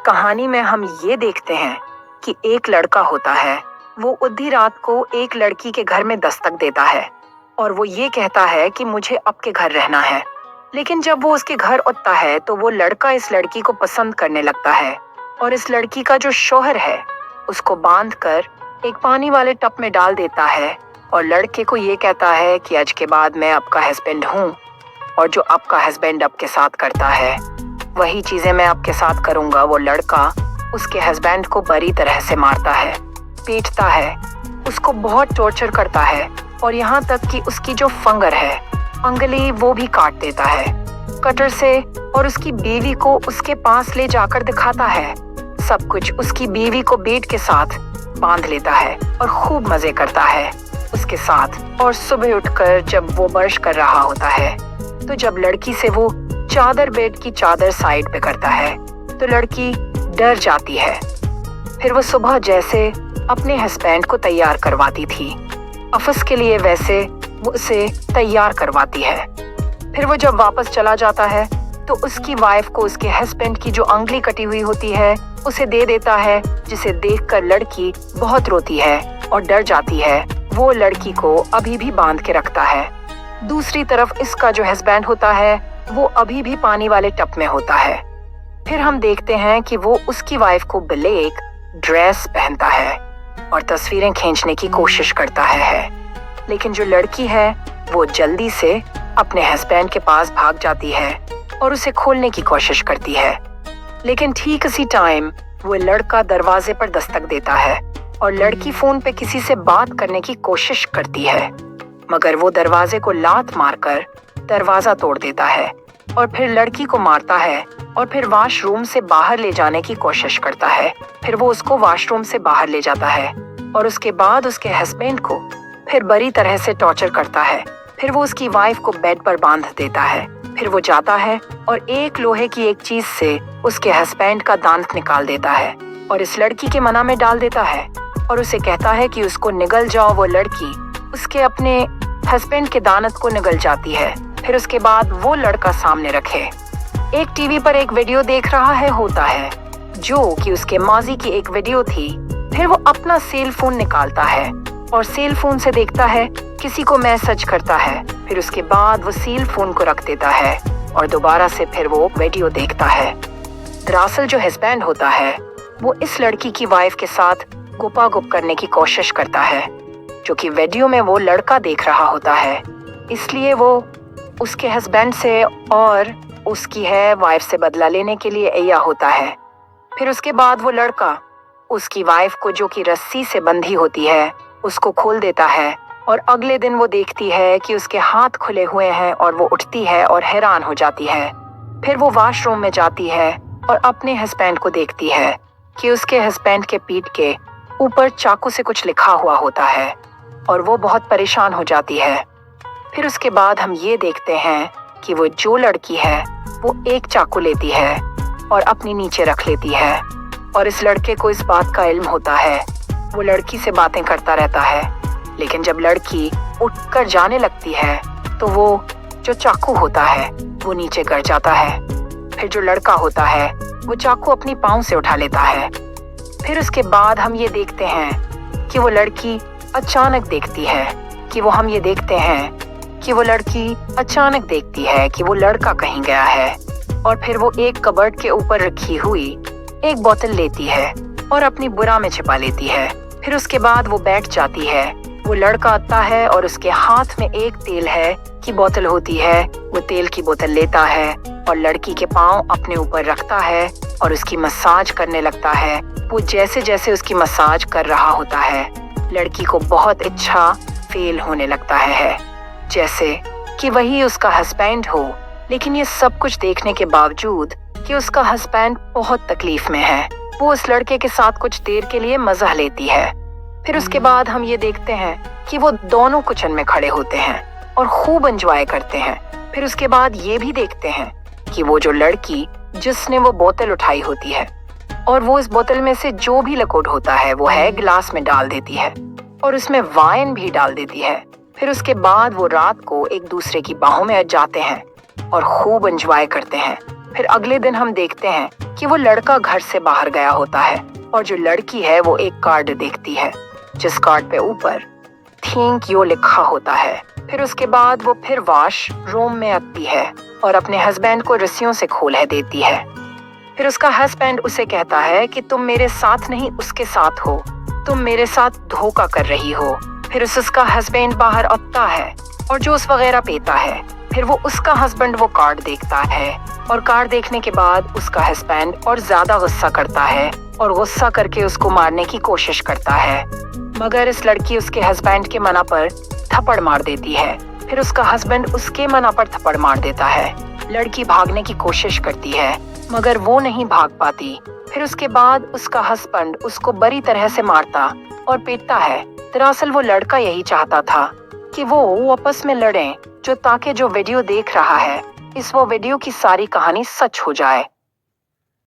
कहानी में हम ये देखते हैं कि एक लड़का होता है। वो आधी रात को एक लड़की के घर में दस्तक देता है और वो ये कहता है कि मुझे आपके घर रहना है। लेकिन जब वो उसके घर उठता है तो वो लड़का इस लड़की को पसंद करने लगता है और इस लड़की का जो शौहर है उसको बांध कर एक पानी वाले टब में डाल देता है और लड़के को ये कहता है कि आज के बाद मैं आपका हस्बैंड हूँ और जो आपका हस्बैंड आपके साथ करता है वही चीजें मैं आपके साथ करूंगा। वो लड़का उसके हस्बैंड को बुरी तरह से मारता है, पीटता है, उसको बहुत टॉर्चर करता है और यहाँ तक कि उसकी जो फंगर है अंगुली वो भी काट देता है कटर से और उसकी बीवी को उसके पास ले जाकर दिखाता है। सब कुछ उसकी बीवी को बेड के साथ बांध लेता है और खूब मजे करता है उसके साथ। और सुबह उठकर जब वो ब्रश कर रहा होता है तो जब लड़की से वो चादर बेड की चादर साइड पे करता है तो लड़की डर जाती है। फिर वो सुबह जैसे अपने हस्बैंड को तैयार करवाती थी ऑफिस के लिए वैसे वो उसे तैयार करवाती है। फिर वो जब वापस चला जाता है तो उसकी वाइफ को उसके हस्बैंड की जो अंगुली कटी हुई होती है उसे दे देता है, जिसे देखकर लड़की बहुत रोती है और डर जाती है। वो लड़की को अभी भी बांध के रखता है। दूसरी तरफ इसका जो हस्बैंड होता है वो अभी भी पानी वाले टब में होता है। फिर हम देखते हैं कि वो उसकी वाइफ को ब्लैक ड्रेस पहनता है और तस्वीरें खींचने की कोशिश करता है। लेकिन जो लड़की है वो जल्दी से अपने हस्बैंड के पास भाग जाती है और उसे खोलने की कोशिश करती है। लेकिन ठीक इसी टाइम वो लड़का दरवाजे पर दस्तक देता है और लड़की फोन पे किसी से बात करने की कोशिश करती है, मगर वो दरवाजे को लात मारकर दरवाजा तोड़ देता है और फिर लड़की को मारता है और फिर वॉशरूम से बाहर ले जाने की कोशिश करता है। फिर वो उसको वॉशरूम से बाहर ले जाता है और उसके बाद उसके हस्बैंड को फिर बुरी तरह से टॉर्चर करता है। फिर वो उसकी वाइफ को बेड पर बांध देता है। फिर वो जाता है और एक लोहे की एक चीज से उसके हस्बैंड का दांत निकाल देता है और इस लड़की के मना में डाल देता है और उसे कहता है कि उसको निगल जाओ। वो लड़की उसके अपने हस्बैंड के दांत को निगल जाती है। फिर उसके बाद वो लड़का सामने रखे एक टीवी पर एक वीडियो देख रहा है होता है जो कि उसके माजी की एक वीडियो थी। फिर वो अपना सेल फोन निकालता है और सेल फोन से देखता है किसी को मैसेज करता है। फिर उसके बाद वो सेल फोन को रख देता है और दोबारा से फिर वो वीडियो देखता है। दरअसल जो हस्बैंड होता है वो इस लड़की की वाइफ के साथ गुपागुप करने की कोशिश करता है, जो कि वीडियो में वो लड़का देख रहा होता है। इसलिए वो उसके हस्बैंड से और उसकी है वाइफ से बदला लेने के लिए आया होता है। फिर उसके बाद वो लड़का उसकी वाइफ को जो कि रस्सी से बंधी होती है उसको खोल देता है और अगले दिन वो देखती है कि उसके हाथ खुले हुए हैं और वो उठती है और हैरान हो जाती है। फिर वो वॉशरूम में जाती है और अपने हस्बैंड को देखती है कि उसके हस्बैंड के पीठ के ऊपर चाकू से कुछ लिखा हुआ होता है और वो बहुत परेशान हो जाती है। फिर उसके बाद हम ये देखते हैं कि वो जो लड़की है वो एक चाकू लेती है और अपनी नीचे रख लेती है और इस लड़के को इस बात का इल्म होता है। वो लड़की से बातें करता रहता है, लेकिन जब लड़की उठकर जाने लगती है तो वो जो चाकू होता है वो नीचे गिर जाता है। फिर जो लड़का होता है वो चाकू अपनी पाँव से उठा लेता है। फिर उसके बाद हम ये देखते हैं कि वो लड़की अचानक देखती है कि वो लड़का कहीं गया है और फिर वो एक कबर्ड के ऊपर रखी हुई एक बोतल लेती है और अपनी बुरा में छिपा लेती है। फिर उसके बाद वो बैठ जाती है। वो लड़का आता है और उसके हाथ में एक तेल है की बोतल होती है। वो तेल की बोतल लेता है और लड़की के पाँव अपने ऊपर रखता है और उसकी मसाज करने लगता है। वो जैसे जैसे उसकी मसाज कर रहा होता है लड़की को बहुत अच्छा फील होने लगता है, जैसे कि वही उसका हस्बैंड हो। लेकिन ये सब कुछ देखने के बावजूद कि उसका हस्बैंड बहुत तकलीफ में है, वो उस लड़के के साथ कुछ देर के लिए मजा लेती है। फिर उसके बाद हम ये देखते हैं कि वो दोनों किचन में खड़े होते हैं और खूब एंजॉय करते हैं। फिर उसके बाद ये भी देखते हैं कि वो जो लड़की जिसने वो बोतल उठाई होती है और वो इस बोतल में से जो भी लिक्विड होता है वो है गिलास में डाल देती है और उसमें वाइन भी डाल देती है। फिर उसके बाद वो रात को एक दूसरे की बाहों में अट जाते हैं और खूब एंजॉय करते हैं। फिर अगले दिन हम देखते हैं कि वो लड़का घर से बाहर गया होता है और जो लड़की है वो एक कार्ड देखती है जिस कार्ड पे ऊपर थैंक यू लिखा होता है। फिर उसके बाद वो फिर वाश रूम में आती है और अपने हस्बैंड को रस्सियों से खोल देती है। फिर उसका हस्बैंड उसे कहता है कि तुम मेरे साथ नहीं उसके साथ हो, तुम मेरे साथ धोखा कर रही हो। फिर उसका हस्बैंड बाहर आता है और जूस वगैरह पीता है। फिर वो उसका हस्बैंड वो कार्ड देखता है और कार्ड देखने के बाद उसका हस्बैंड और ज्यादा गुस्सा करता है और गुस्सा करके उसको मारने की कोशिश करता है, मगर इस लड़की उसके हस्बैंड के मना पर थप्पड़ मार देती है। फिर उसका हस्बैंड उसके मना पर थप्पड़ मार देता है। लड़की भागने की कोशिश करती है मगर वो नहीं भाग पाती। फिर उसके बाद उसका हस्बैंड उसको बुरी तरह से मारता और पीटता है। दरअसल वो लड़का यही चाहता था कि वो आपस में लड़ें, जो ताकि जो वीडियो देख रहा है इस वो वीडियो की सारी कहानी सच हो जाए।